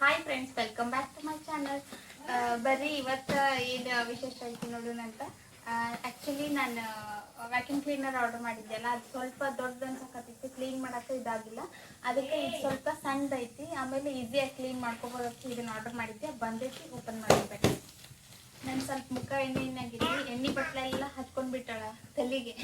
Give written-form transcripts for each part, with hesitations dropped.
Hi friends, welcome back to my channel. ಬರ್ರಿ ಇವತ್ತು ಏನು ವಿಶೇಷ ಐತಿ ನೋಡೋಣ ಅಂತ. ಆ್ಯಕ್ಚುಲಿ ನಾನು ವ್ಯಾಕ್ಯೂಮ್ ಕ್ಲೀನರ್ ಆರ್ಡರ್ ಮಾಡಿದ್ದೆಲ್ಲ, ಅದು ಸ್ವಲ್ಪ ದೊಡ್ಡದು ಅನ್ಸಕತ್ತಿತ್ತು, ಕ್ಲೀನ್ ಮಾಡೋಕ್ಕೆ ಇದಾಗಿಲ್ಲ. ಅದಕ್ಕೆ ಇದು ಸ್ವಲ್ಪ ಸಣ್ಣದೈತಿ, ಆಮೇಲೆ ಈಸಿಯಾಗಿ ಕ್ಲೀನ್ ಮಾಡ್ಕೊಬೋದಕ್ಕೆ ಇದನ್ನು ಆರ್ಡರ್ ಮಾಡಿದ್ದೆ. ಬಂದೈತಿ, ಓಪನ್ ಮಾಡಿರ್ಬೇಕು. ನಾನು ಸ್ವಲ್ಪ ಮುಖ ಎಣ್ಣೆಯಾಗಿದ್ದೆ, ಎಣ್ಣೆ ಬಟ್ಲೆಲ್ಲ ಹಚ್ಕೊಂಡು ಬಿಟ್ಟಾಳ ತಲೆಗೆ.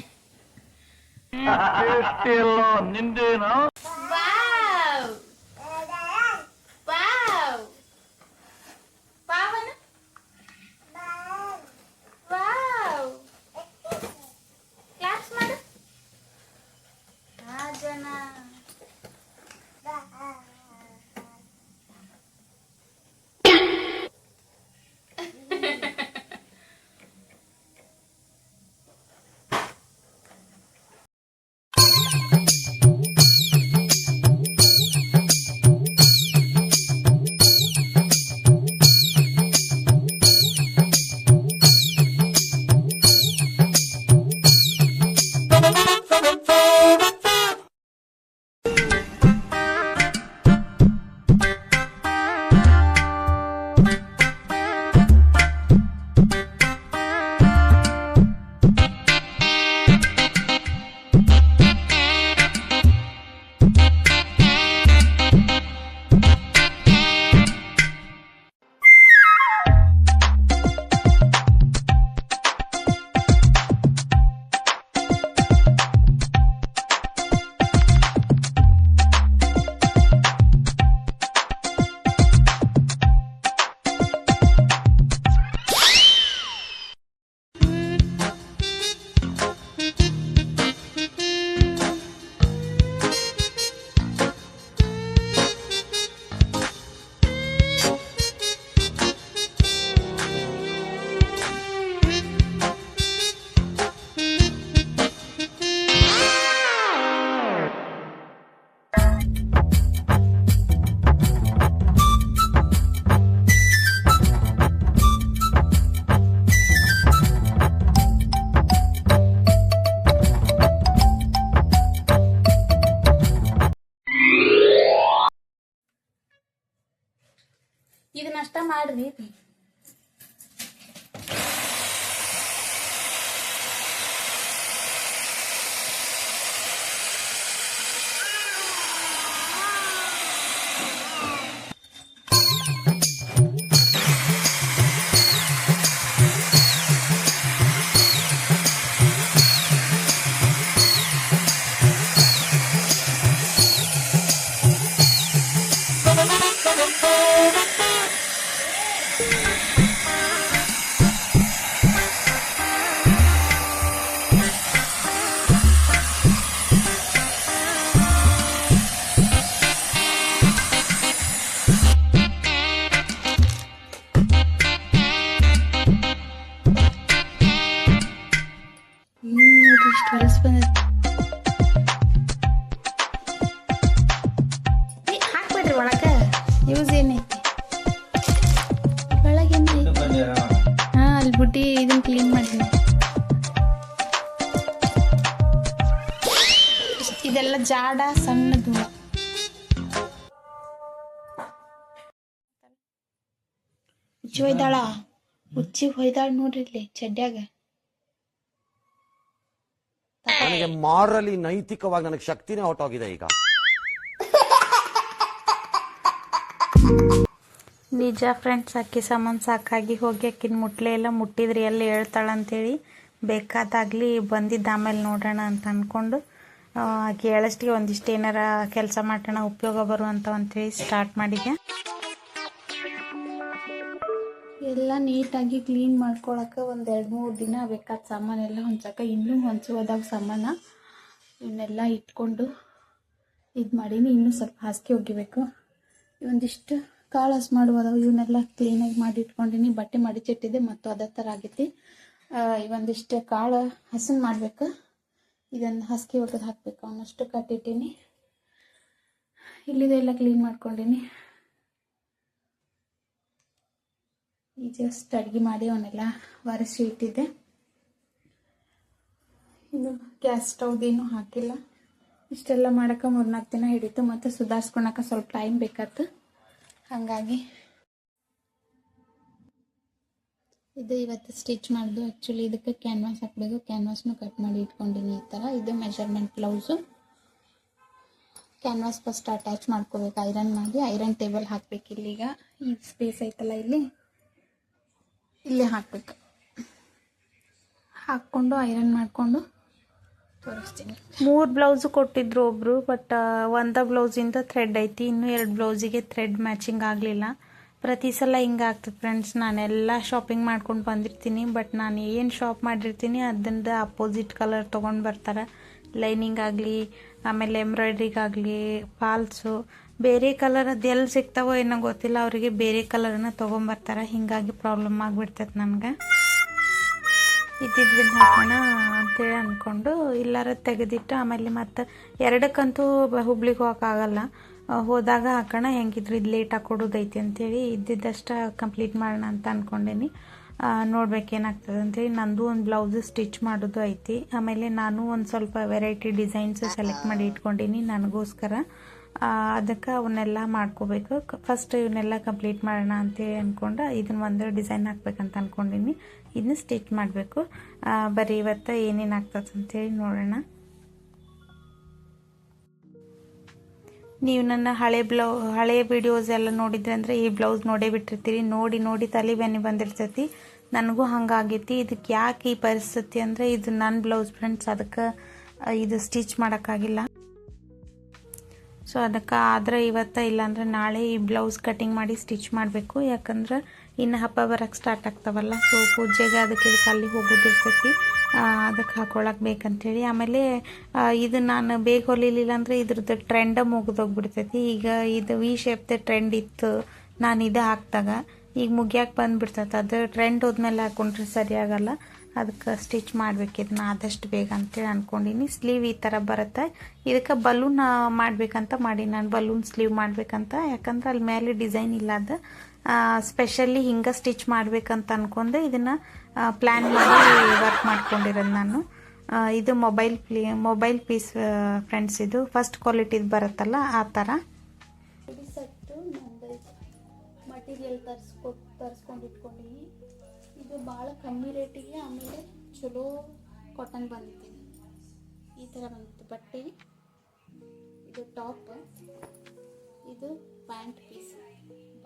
ಇದನ್ನಷ್ಟ ಮಾಡ್ರಿ. ಹಾಕ್ಬೇಡ್ರಿ ಒಳಗ, ಯೂಸ್ ಏನೈತಿ ಒಳಗೇನೈತಿ? ಅಲ್ಲಿ ಬುಟ್ಟಿ ಇದನ್ನ ಕ್ಲೀನ್ ಮಾಡಿ. ಇದೆಲ್ಲ ಜಾಡ ಸಣ್ಣದು. ಉಚ್ಚಿ ಹೊಯ್ದಾಳ, ಉಚ್ಚಿ ಹೊಯ್ದಾಳ ನೋಡ್ರಿ ಇಲ್ಲಿ ಚಡ್ಡ್ಯಾಗ. ನನಗೆ ಮಾರಲಿ ನೈತಿಕವಾಗಿ ನನಗೆ ಶಕ್ತಿನೇ ಹೊರಟೋಗಿದೆ ಈಗ. ನಿಜ ಫ್ರೆಂಡ್ಸ್, ಅಕ್ಕಿ ಸಾಮಾನು ಸಾಕಾಗಿ ಹೋಗಿ ಅಕ್ಕಿನ ಮುಟ್ಲೆ ಎಲ್ಲ ಮುಟ್ಟಿದ್ರಿ ಎಲ್ಲಿ ಹೇಳ್ತಾಳಂತೇಳಿ ಬೇಕಾದಾಗಲಿ ಬಂದಿದ್ದು ಆಮೇಲೆ ನೋಡೋಣ ಅಂತ ಅಂದ್ಕೊಂಡು ಆಕೆ ಹೇಳಷ್ಟಿಗೆ ಒಂದಿಷ್ಟು ಏನಾರ ಕೆಲಸ ಮಾಡೋಣ ಉಪಯೋಗ ಬರುವಂಥ ಅಂತೇಳಿ ಸ್ಟಾರ್ಟ್ ಮಾಡಿದೆ. ಎಲ್ಲ ನೀಟಾಗಿ ಕ್ಲೀನ್ ಮಾಡ್ಕೊಳಕ್ಕೆ ಒಂದು 2-3 ದಿನ ಬೇಕಾದ ಸಾಮಾನೆಲ್ಲ ಹೊಂಚಕ್ಕೆ. ಇನ್ನೂ ಹೊಂಚೋದಾಗ ಸಾಮಾನು ಇವನ್ನೆಲ್ಲ ಇಟ್ಕೊಂಡು ಇದು ಮಾಡೀನಿ. ಇನ್ನೂ ಸ್ವಲ್ಪ ಹಾಸಿಗೆ ಒಗಿಬೇಕು. ಒಂದಿಷ್ಟು ಕಾಳು ಹಸು ಮಾಡುವುದವು, ಇವನ್ನೆಲ್ಲ ಕ್ಲೀನಾಗಿ ಮಾಡಿ ಇಟ್ಕೊಂಡಿನಿ. ಬಟ್ಟೆ ಮಡಿಚಿಟ್ಟಿದ್ದೆ ಮತ್ತು ಅದೇ ಥರ ಆಗೈತಿ. ಒಂದಿಷ್ಟು ಕಾಳು ಹಸನ್ ಮಾಡಬೇಕು. ಇದನ್ನು ಹಾಸಿಗೆ ಒಗೆದು ಹಾಕಬೇಕು. ಅವನಷ್ಟು ಕಟ್ಟಿಟ್ಟೀನಿ. ಇಲ್ಲಿದೆಲ್ಲ ಕ್ಲೀನ್ ಮಾಡ್ಕೊಂಡಿನಿ. ಈ ಜಸ್ಟ್ ಅಡುಗೆ ಮಾಡಿ ಅವನ್ನೆಲ್ಲ ಒರೆಸಿ ಇಟ್ಟಿದ್ದೆ. ಇನ್ನು ಗ್ಯಾಸ್ ಸ್ಟವ್ದೇನು ಹಾಕಿಲ್ಲ. ಇಷ್ಟೆಲ್ಲ ಮಾಡೋಕೆ 3-4 ದಿನ ಹಿಡಿತು. ಮತ್ತು ಸುಧಾರಿಸ್ಕೊಳಕ್ಕೆ ಸ್ವಲ್ಪ ಟೈಮ್ ಬೇಕಾಯ್ತು. ಹಾಗಾಗಿ ಇದು ಇವತ್ತು ಸ್ಟಿಚ್ ಮಾಡೋದು. ಆ್ಯಕ್ಚುಲಿ ಇದಕ್ಕೆ ಕ್ಯಾನ್ವಾಸ್ ಹಾಕಬೇಕು. ಕ್ಯಾನ್ವಾಸ್ನು ಕಟ್ ಮಾಡಿ ಇಟ್ಕೊಂಡಿನಿ ಈ ಥರ. ಇದು measurement blouse. Canvas first attach ಮಾಡ್ಕೋಬೇಕು, ಐರನ್ ಮಾಡಿ. ಐರನ್ ಟೇಬಲ್ ಹಾಕ್ಬೇಕು. ಇಲ್ಲಿಗ ಈ ಸ್ಪೇಸ್ ಐತಲ್ಲ ಇಲ್ಲಿ ಹಾಕಬೇಕು. ಹಾಕ್ಕೊಂಡು ಐರನ್ ಮಾಡಿಕೊಂಡು ತೋರಿಸ್ತೀನಿ. 3 ಬ್ಲೌಸು ಕೊಟ್ಟಿದ್ರು ಒಬ್ಬರು, ಬಟ್ ಒಂದು ಬ್ಲೌಸಿಂದ ಥ್ರೆಡ್ ಐತಿ, ಇನ್ನೂ 2 ಬ್ಲೌಸಿಗೆ ಥ್ರೆಡ್ ಮ್ಯಾಚಿಂಗ್ ಆಗಲಿಲ್ಲ. ಪ್ರತಿ ಸಲ ಹಿಂಗೆ ಆಗ್ತದೆ ಫ್ರೆಂಡ್ಸ್. ನಾನೆಲ್ಲ ಶಾಪಿಂಗ್ ಮಾಡ್ಕೊಂಡು ಬಂದಿರ್ತೀನಿ, ಬಟ್ ನಾನು ಏನು ಶಾಪ್ ಮಾಡಿರ್ತೀನಿ ಅದರಿಂದ ಅಪೋಸಿಟ್ ಕಲರ್ ತೊಗೊಂಡು ಬರ್ತಾರೆ. ಲೈನಿಂಗ್ ಆಗಲಿ, ಆಮೇಲೆ ಎಂಬ್ರಾಯ್ಡ್ರಿಗಾಗಲಿ, ಫಾಲ್ಸು ಬೇರೆ ಕಲರ್ ಅದು ಎಲ್ಲಿ ಸಿಗ್ತಾವೋ ಏನೋ ಗೊತ್ತಿಲ್ಲ, ಅವರಿಗೆ ಬೇರೆ ಕಲರನ್ನ ತೊಗೊಂಬರ್ತಾರೆ. ಹೀಗಾಗಿ ಪ್ರಾಬ್ಲಮ್ ಆಗಿಬಿಡ್ತೈತೆ ನನಗೆ. ಇದ್ದಿದ್ದನ್ನ ಹಾಕೋಣ ಅಂತೇಳಿ ಅಂದ್ಕೊಂಡು ಎಲ್ಲಾರ ತೆಗೆದಿಟ್ಟು ಆಮೇಲೆ ಮತ್ತು 2ಕ್ಕಂತೂ ಹುಬ್ಳಿಗೆ ಹೋಗೋಕ್ಕಾಗಲ್ಲ. ಹೋದಾಗ ಹಾಕೋಣ, ಹೆಂಗಿದ್ರು ಇದು ಲೇಟಾಗಿ ಕೊಡೋದೈತಿ ಅಂತೇಳಿ ಇದ್ದಿದ್ದಷ್ಟು ಕಂಪ್ಲೀಟ್ ಮಾಡೋಣ ಅಂತ ಅಂದ್ಕೊಂಡೇನಿ. ನೋಡ್ಬೇಕೇನಾಗ್ತದೆ ಅಂತೇಳಿ. ನಂದು ಒಂದು ಬ್ಲೌಸು ಸ್ಟಿಚ್ ಮಾಡೋದು ಐತಿ. ಆಮೇಲೆ ನಾನು ಒಂದು ಸ್ವಲ್ಪ ವೆರೈಟಿ ಡಿಸೈನ್ಸು ಸೆಲೆಕ್ಟ್ ಮಾಡಿ ಇಟ್ಕೊಂಡೀನಿ ನನಗೋಸ್ಕರ. ಅದಕ್ಕೆ ಅವನ್ನೆಲ್ಲ ಮಾಡ್ಕೋಬೇಕು. ಫಸ್ಟ್ ಇವನ್ನೆಲ್ಲ ಕಂಪ್ಲೀಟ್ ಮಾಡೋಣ ಅಂತೇಳಿ ಅಂದ್ಕೊಂಡು ಇದನ್ನು ಒಂದು ಡಿಸೈನ್ ಹಾಕ್ಬೇಕಂತ ಅಂದ್ಕೊಂಡೀನಿ. ಇದನ್ನ ಸ್ಟಿಚ್ ಮಾಡಬೇಕು. ಬರೀ ಇವತ್ತು ಏನೇನು ಆಗ್ತದೆ ಅಂತೇಳಿ ನೋಡೋಣ. ನೀವು ನನ್ನ ಹಳೆ ವಿಡಿಯೋಸ್ ಎಲ್ಲ ನೋಡಿದ್ರೆ ಅಂದರೆ ಈ ಬ್ಲೌಸ್ ನೋಡೇ ಬಿಟ್ಟಿರ್ತೀರಿ. ನೋಡಿ ತಲೆ ಬೆನ್ನಿ ಬಂದಿರ್ತೈತಿ. ನನಗೂ ಹಂಗಾಗೈತಿ. ಇದಕ್ಕೆ ಯಾಕೆ ಈ ಪರಿಸ್ಥಿತಿ ಅಂದರೆ ಇದು ನನ್ನ ಬ್ಲೌಸ್ ಫ್ರೆಂಡ್ಸ್, ಅದಕ್ಕೆ ಇದು ಸ್ಟಿಚ್ ಮಾಡೋಕ್ಕಾಗಿಲ್ಲ. ಸೊ ಅದಕ್ಕೆ ಆದರೆ ಇವತ್ತು ಇಲ್ಲಾಂದ್ರೆ ನಾಳೆ ಈ ಬ್ಲೌಸ್ ಕಟಿಂಗ್ ಮಾಡಿ ಸ್ಟಿಚ್ ಮಾಡಬೇಕು. ಯಾಕಂದ್ರೆ ಇನ್ನು ಹಬ್ಬ ಬರೋಕ್ಕೆ ಸ್ಟಾರ್ಟ್ ಆಗ್ತಾವಲ್ಲ, ಸೊ ಪೂಜೆಗೆ ಅದಕ್ಕೆ ಅಲ್ಲಿ ಹೋಗೋದಿರ್ತೈತಿ, ಅದಕ್ಕೆ ಹಾಕೊಳಕ್ಕೆ ಬೇಕಂತೇಳಿ. ಆಮೇಲೆ ಇದು ನಾನು ಬೇಗ ಹೊಲಿಲಿಲ್ಲ ಅಂದರೆ ಇದ್ರದ್ದು ಟ್ರೆಂಡ ಮುಗಿದೋಗ್ಬಿಡ್ತೈತಿ. ಈಗ ಇದು ವಿ ಶೇಪ್ದ ಟ್ರೆಂಡ್ ಇತ್ತು ನಾನು ಇದು ಹಾಕಿದಾಗ, ಈಗ ಮುಗಿಯಾಕೆ ಬಂದುಬಿಡ್ತೈತೆ. ಅದು ಟ್ರೆಂಡ್ ಹೋದ್ಮೇಲೆ ಹಾಕೊಂಡ್ರೆ ಸರಿಯಾಗಲ್ಲ. ಅದಕ್ಕೆ ಸ್ಟಿಚ್ ಮಾಡ್ಬೇಕು ಇದನ್ನ ಆದಷ್ಟು ಬೇಗ ಅಂತೇಳಿ ಅಂದ್ಕೊಂಡಿನಿ. ಸ್ಲೀವ್ ಈ ಥರ ಬರುತ್ತೆ. ಇದಕ್ಕೆ ಬಲೂನ್ ಮಾಡಬೇಕಂತ ಮಾಡಿ ನಾನು, ಬಲೂನ್ ಸ್ಲೀವ್ ಮಾಡಬೇಕಂತ. ಯಾಕಂದ್ರೆ ಅಲ್ಲಿ ಮೇಲೆ ಡಿಸೈನ್ ಇಲ್ಲ, ಅದು ಸ್ಪೆಷಲಿ ಹಿಂಗೆ ಸ್ಟಿಚ್ ಮಾಡಬೇಕಂತ ಅಂದ್ಕೊಂಡೆ ಇದನ್ನು ಪ್ಲ್ಯಾನ್ ಮಾಡಿ ವರ್ಕ್ ಮಾಡ್ಕೊಂಡಿರೋದು ನಾನು. ಇದು ಮೊಬೈಲ್ ಪೀಸ್ ಫ್ರೆಂಡ್ಸ್. ಇದು ಫಸ್ಟ್ ಕ್ವಾಲಿಟಿದು ಬರುತ್ತಲ್ಲ ಆ ಥರ. ಸೆಟ್ಟು ಮಟೀರಿಯಲ್ ತರಿಸ್ಕೊಂಡು ಇಟ್ಕೊಂಡಿನಿ. ಇದು ಭಾಳ ಕಮ್ಮಿ ರೇಟಿಗೆ, ಆಮೇಲೆ ಚಲೋ ಕಾಟನ್ ಬಂದಿದೆ. ಈ ಥರ ಬಂದಿತ್ತು ಬಟ್ಟೆ. ಇದು ಟಾಪ್, ಇದು ಪ್ಯಾಂಟ್ ಪೀಸ್.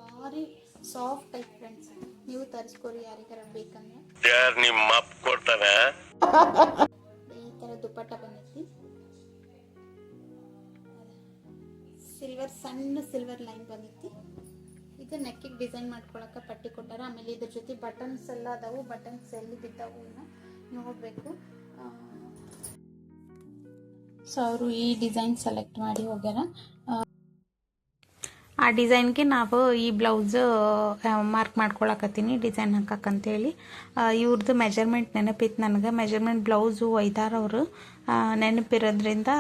ಭಾರಿ ಸಾಫ್ಟ್ ಐತೆ ಫ್ರೆಂಡ್ಸ್. ನೀವು ತರಿಸ್ಕೊರಿ ಯಾರಿಗಾರ ಬೇಕಂದ್ರೆ. ಈ ಥರ ದುಪ್ಪಟ್ಟ ಬಂದೈತಿ. ಸಣ್ಣ ಸಿಲ್ವರ್ ಲೈನ್ ಬಂದೈತಿ. ಇದು ನೆಕ್ಕಿಗೆ ಡಿಸೈನ್ ಮಾಡ್ಕೊಳಕ್ಕೆ ಪಟ್ಟಿ ಕೊಟ್ಟಾರ. ಆಮೇಲೆ ಇದ್ರ ಜೊತೆ ಬಟನ್ಸ್ ಎಲ್ಲ ಅದಾವು. ಬಟನ್ಸ್ ಎಲ್ಲಿ ಬಿದ್ದಾವು ಇನ್ನು ನೋಡಬೇಕು. ಸೊ ಅವರು ಈ ಡಿಸೈನ್ ಸೆಲೆಕ್ಟ್ ಮಾಡಿ ಹೋಗ್ಯಾರ. ಆ ಡಿಸೈನ್ಗೆ ನಾವು ಈ ಬ್ಲೌಸ್ ಮಾರ್ಕ್ ಮಾಡ್ಕೊಳಕತ್ತೀನಿ ಡಿಸೈನ್ ಹಾಕಕ್ಕಂತೇಳಿ. ಇವ್ರದ್ದು ಮೆಜರ್ಮೆಂಟ್ ನೆನಪಿತ್ತು ನನಗೆ. ಮೆಜರ್ಮೆಂಟ್ ಬ್ಲೌಸು ಒಯ್ದಾರವರು ನೆನಪಿರೋದ್ರಿಂದ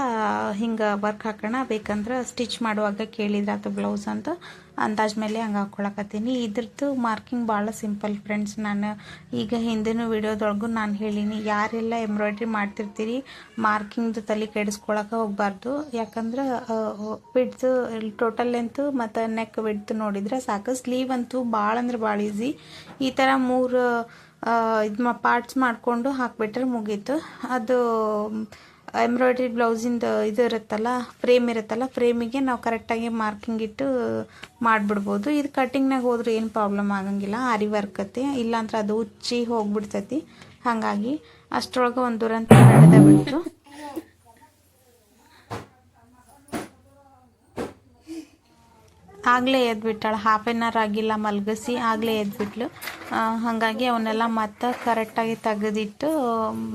ಹಿಂಗೆ ವರ್ಕ್ ಹಾಕೋಣ, ಬೇಕಂದ್ರೆ ಸ್ಟಿಚ್ ಮಾಡುವಾಗ ಕೇಳಿದ್ರಾತು ಬ್ಲೌಸ್ ಅಂತ ಅಂದಾಜ್ ಮೇಲೆ ಹಂಗೆ ಹಾಕ್ಕೊಳಕತ್ತೀನಿ. ಇದ್ರದ್ದು ಮಾರ್ಕಿಂಗ್ ಭಾಳ ಸಿಂಪಲ್ ಫ್ರೆಂಡ್ಸ್. ನಾನು ಈಗ ಹಿಂದಿನ ವಿಡಿಯೋದೊಳಗೂ ನಾನು ಹೇಳೀನಿ, ಯಾರೆಲ್ಲ ಎಂಬ್ರಾಯ್ಡ್ರಿ ಮಾಡ್ತಿರ್ತೀರಿ ಮಾರ್ಕಿಂಗ್ದು ತಲೆ ಕೆಡಿಸ್ಕೊಳಕ್ಕೆ ಹೋಗಬಾರ್ದು. ಯಾಕಂದ್ರೆ ವಿಡ್ತು ಟೋಟಲ್ ಲೆಂತು ಮತ್ತು ನೆಕ್ ವಿಡ್ತು ನೋಡಿದರೆ ಸಾಕು. ಸ್ಲೀವ್ ಅಂತೂ ಭಾಳ ಅಂದ್ರೆ ಭಾಳ ಈಸಿ. ಈ ಥರ 3 ಇದು ಪಾರ್ಟ್ಸ್ ಮಾಡಿಕೊಂಡು ಹಾಕಿಬಿಟ್ರೆ ಮುಗೀತು. ಅದು ಎಂಬ್ರಾಯ್ಡ್ರಿ ಬ್ಲೌಸಿಂದ ಇದು ಇರುತ್ತಲ್ಲ, ಫ್ರೇಮ್ ಇರುತ್ತಲ್ಲ, ಫ್ರೇಮಿಗೆ ನಾವು ಕರೆಕ್ಟಾಗಿ ಮಾರ್ಕಿಂಗ್ ಇಟ್ಟು ಮಾಡಿಬಿಡ್ಬೋದು. ಇದು ಕಟ್ಟಿಂಗ್ನಾಗ ಹೋದ್ರೆ ಏನು ಪ್ರಾಬ್ಲಮ್ ಆಗಂಗಿಲ್ಲ. ಆರಿ ವರ್ಕ್ ಐತಿ, ಇಲ್ಲಾಂದ್ರೆ ಅದು ಉಚ್ಚಿ ಹೋಗ್ಬಿಡ್ತೈತಿ. ಹಾಗಾಗಿ ಅಷ್ಟರೊಳಗೆ ಒಂದು ದುರಂತ ನಡೆದ ಬಿಟ್ಟು ಆಗಲೇ ಎದ್ಬಿಟ್ಟಾಳೆ. ಹಾಫ್ ಆನ್ ಅವರ್ ಆಗಿಲ್ಲ ಮಲಗಿಸಿ ಆಗಲೇ ಎದ್ಬಿಟ್ಲು. ಹಾಗಾಗಿ ಅವನ್ನೆಲ್ಲ ಮತ್ತೆ ಕರೆಕ್ಟಾಗಿ ತೆಗೆದಿಟ್ಟು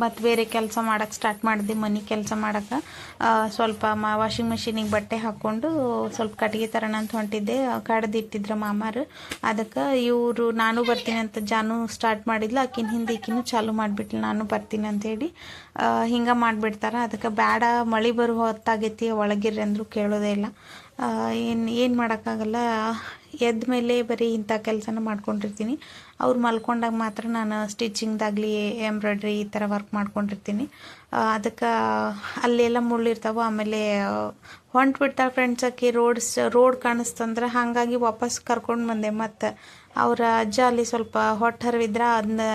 ಮತ್ತು ಬೇರೆ ಕೆಲಸ ಮಾಡೋಕ್ಕೆ ಸ್ಟಾರ್ಟ್ ಮಾಡಿದೆ. ಮನೆ ಕೆಲಸ ಮಾಡೋಕ್ಕೆ ಸ್ವಲ್ಪ ವಾಷಿಂಗ್ ಮಿಷಿನಿಗೆ ಬಟ್ಟೆ ಹಾಕ್ಕೊಂಡು ಸ್ವಲ್ಪ ಕಟ್ಟಿಗೆ ತರೋಣ ಅಂತ ಹೊಂಟಿದ್ದೆ. ಕಡ್ದಿಟ್ಟಿದ್ರು ಮಾಮಾರು. ಅದಕ್ಕೆ ಇವರು ನಾನು ಬರ್ತೀನಿ ಅಂತ ಜಾನು ಸ್ಟಾರ್ಟ್ ಮಾಡಿದ್ಲು. ಆಕಿನ ಹಿಂದೆ ಈಕಿನೂ ಚಾಲು ಮಾಡಿಬಿಟ್ಲು ನಾನು ಬರ್ತೀನಿ ಅಂತೇಳಿ. ಹಿಂಗೆ ಮಾಡಿಬಿಡ್ತಾರೆ. ಅದಕ್ಕೆ ಬೇಡ ಮಳೆ ಬರೋ ಹೊತ್ತಾಗೈತಿ ಒಳಗಿರ್ರಿ ಅಂದರೂ ಕೇಳೋದೇ ಇಲ್ಲ. ಏನು ಮಾಡೋಕ್ಕಾಗಲ್ಲ. ಎದ್ದ ಮೇಲೆ ಬರೀ ಇಂಥ ಕೆಲಸನ ಮಾಡ್ಕೊಂಡಿರ್ತೀನಿ. ಅವ್ರು ಮಲ್ಕೊಂಡಾಗ ಮಾತ್ರ ನಾನು ಸ್ಟಿಚಿಂಗ್ದಾಗಲಿ ಎಂಬ್ರಾಯ್ಡ್ರಿ ಈ ಥರ ವರ್ಕ್ ಮಾಡ್ಕೊಂಡಿರ್ತೀನಿ. ಅದಕ್ಕೆ ಅಲ್ಲೆಲ್ಲ ಮುಳ್ಳಿರ್ತಾವೆ. ಆಮೇಲೆ ಹೊಂಟ್ಬಿಡ್ತಾಳೆ ಫ್ರೆಂಡ್ಸ್ ಆಕಿ ರೋಡ್ ಕಾಣಿಸ್ತಂದ್ರೆ, ಹಾಗಾಗಿ ವಾಪಸ್ ಕರ್ಕೊಂಡು ಬಂದೆ. ಮತ್ತು ಅವರ ಅಜ್ಜ ಅಲ್ಲಿ ಸ್ವಲ್ಪ ಹೊಟ್ಟೆ ಹರಿವಿದ್ರೆ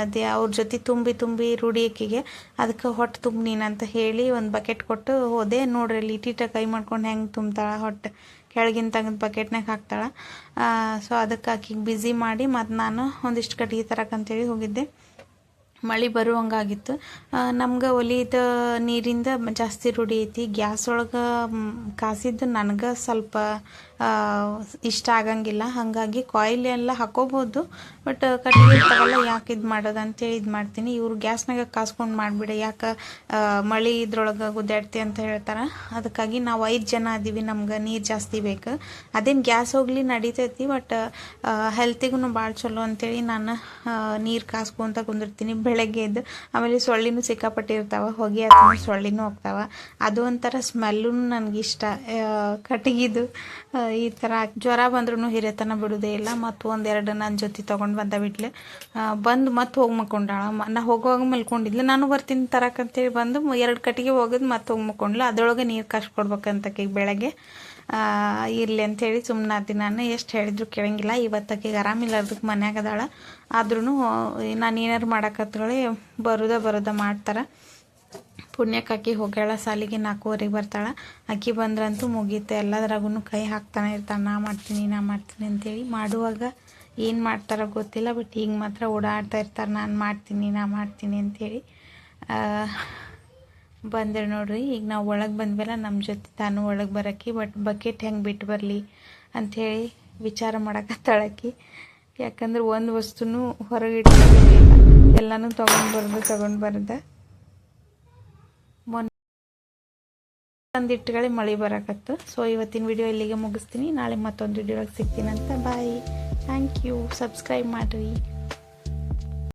ಅದೇ ಅವ್ರ ಜೊತೆ ತುಂಬಿ ರೂಢಿ ಆಕಿಗೆ. ಅದಕ್ಕೆ ಹೊಟ್ಟೆ ತುಂಬ ನೀನಂತ ಹೇಳಿ ಒಂದು ಬಕೆಟ್ ಕೊಟ್ಟು ಹೋದೆ. ನೋಡ್ರಿ ಅಲ್ಲಿ ಇಟ್ಟಿಟ ಕೈ ಮಾಡ್ಕೊಂಡು ಹೆಂಗೆ ತುಂಬ್ತಾಳೆ, ಹೊಟ್ಟೆ ಕೆಳಗಿನ ತೆಗೆದು ಬಕೆಟ್ನಾಗ ಹಾಕ್ತಾಳೆ. ಸೊ ಅದಕ್ಕೆ ಆಕಿಗೆ ಬ್ಯುಸಿ ಮಾಡಿ ಮತ್ತು ನಾನು ಒಂದಿಷ್ಟು ಕಟ್ಟಿಗೆ ತರಕಂತೇಳಿ ಹೋಗಿದ್ದೆ. ಮಳೆ ಬರುವಂಗಾಗಿತ್ತು. ನಮ್ಗೆ ಒಲಿದ ನೀರಿಂದ ಜಾಸ್ತಿ ರೂಢಿ ಐತಿ. ಗ್ಯಾಸ್ ಒಳಗೆ ಕಾಸಿದ್ದು ನನಗೆ ಸ್ವಲ್ಪ ಇಷ್ಟ ಆಗಂಗಿಲ್ಲ. ಹಾಗಾಗಿ ಕಾಯಿಲ್ ಎಲ್ಲ ಹಾಕೋಬೋದು, ಬಟ್ ಕಟ್ಟಿಗೆ ಇರ್ತಾವಲ್ಲ ಯಾಕೆ ಇದು ಮಾಡೋದು ಅಂತೇಳಿ ಇದು ಮಾಡ್ತೀನಿ. ಇವ್ರು ಗ್ಯಾಸ್ನಾಗ ಕಾಸ್ಕೊಂಡು ಮಾಡಿಬಿಡಿ, ಯಾಕೆ ಮಳೆ ಇದ್ರೊಳಗೆ ಗುದ್ದಾಡ್ತಿ ಅಂತ ಹೇಳ್ತಾರೆ. ಅದಕ್ಕಾಗಿ ನಾವು 5 ಜನ ಅದೀವಿ, ನಮ್ಗೆ ನೀರು ಜಾಸ್ತಿ ಬೇಕು. ಅದೇನು ಗ್ಯಾಸ್ ಹೋಗಲಿ ನಡೀತೈತಿ, ಬಟ್ ಹೆಲ್ತಿಗೂ ಭಾಳ ಚಲೋ ಅಂತೇಳಿ ನಾನು ನೀರು ಕಾಸ್ಕೊಂತ ಕುಂದಿರ್ತೀನಿ ಬೆಳಗ್ಗೆ ಎದ್ದು. ಆಮೇಲೆ ಸೊಳ್ಳಿನೂ ಸಿಕ್ಕಾಪಟ್ಟಿರ್ತಾವೆ, ಹೊಗೆ ಅಥವಾ ಸೊಳ್ಳಿನೂ ಹೋಗ್ತಾವೆ. ಅದು ಒಂಥರ ಸ್ಮೆಲ್ಲೂ ನನಗಿಷ್ಟ ಕಟ್ಟಿಗಿದು. ಈ ಥರ ಜ್ವರ ಬಂದ್ರೂ ಹಿರಿಯತನ ಬಿಡೋದೇ ಇಲ್ಲ. ಮತ್ತು ಒಂದೆರಡು ನನ್ನ ಜೊತೆ ತೊಗೊಂಡು ಬಿಟ್ಲೆ. ಬಂದು ಮತ್ತೆ ಹೋಗಿ ಮಲ್ಕೊಂಡಾಳ. ನಾ ಹೋಗುವಾಗ ಮಲ್ಕೊಂಡಿದ್ಲು. ನಾನು ಬರ್ತೀನಿ ತರಕಂತೇಳಿ ಬಂದು 2 ಕಟ್ಟಿಗೆ ಹೋಗೋದು ಮತ್ತೆ ಹೋಗಿ ಮಲ್ಕೊಂಡ್ಲು. ಅದರೊಳಗೆ ನೀರು ಕಾಸು ಕೊಡ್ಬೇಕಂತಕೀಗ ಬೆಳಗ್ಗೆ. ಇರಲಿ ಅಂಥೇಳಿ ಸುಮ್ಮನಾದಿ. ನಾನು ಎಷ್ಟು ಹೇಳಿದ್ರು ಕೇಳಂಗಿಲ್ಲ. ಇವತ್ತಕ್ಕಿಗೆ ಆರಾಮಿಲ್ಲ, ಅದಕ್ಕೆ ಮನ್ಯಾಗ ಅದಾಳ. ಆದ್ರೂ ನಾನು ಏನಾರು ಮಾಡಕತ್ತೇಳಿ ಬರೋದ ಮಾಡ್ತಾರೆ. ಪುಣ್ಯಕ್ಕೆ ಹೋಗ್ಯಾಳ ಸಾಲಿಗೆ, 4:15 ಬರ್ತಾಳೆ. ಅಕ್ಕಿ ಬಂದ್ರಂತೂ ಮುಗೀತು. ಎಲ್ಲದ್ರಾಗೂ ಕೈ ಹಾಕ್ತಾನೆ ಇರ್ತಾಳೆ, ನಾ ಮಾಡ್ತೀನಿ ಅಂತೇಳಿ. ಮಾಡುವಾಗ ಏನು ಮಾಡ್ತಾರೋ ಗೊತ್ತಿಲ್ಲ, ಬಟ್ ಈಗ ಮಾತ್ರ ಓಡಾಡ್ತಾ ಇರ್ತಾರೆ, ನಾ ಮಾಡ್ತೀನಿ ಅಂತೇಳಿ. ಬಂದ್ರೆ ನೋಡ್ರಿ, ಈಗ ನಾವು ಒಳಗೆ ಬಂದ್ವಲ್ಲ, ನಮ್ಮ ಜೊತೆ ತಾನು ಒಳಗೆ ಬರೋಕ್ಕಿ. ಬಟ್ ಬಕೆಟ್ ಹೆಂಗೆ ಬಿಟ್ಟು ಬರಲಿ ಅಂಥೇಳಿ ವಿಚಾರ ಮಾಡಕತ್ತಾಳಕ್ಕಿ. ಯಾಕಂದ್ರೆ ಒಂದು ವಸ್ತುನೂ ಹೊರಗೆ ಇಟ್ಟಿಲ್ಲ, ಎಲ್ಲನೂ ತೊಗೊಂಡು ಬರೋದು. ಒಂದಿಟ್ಟುಗಳೇ ಮಳೆ ಬರಕತ್ತು. ಸೊ ಇವತ್ತಿನ ವಿಡಿಯೋ ಇಲ್ಲಿಗೆ ಮುಗಿಸ್ತೀನಿ. ನಾಳೆ ಮತ್ತೊಂದು ವಿಡಿಯೋ ಒಳಗೆ ಸಿಗ್ತೀನಂತ. ಬಾಯ್, ಥ್ಯಾಂಕ್ ಯು. ಸಬ್ಸ್ಕ್ರೈಬ್ ಮಾಡಿರಿ.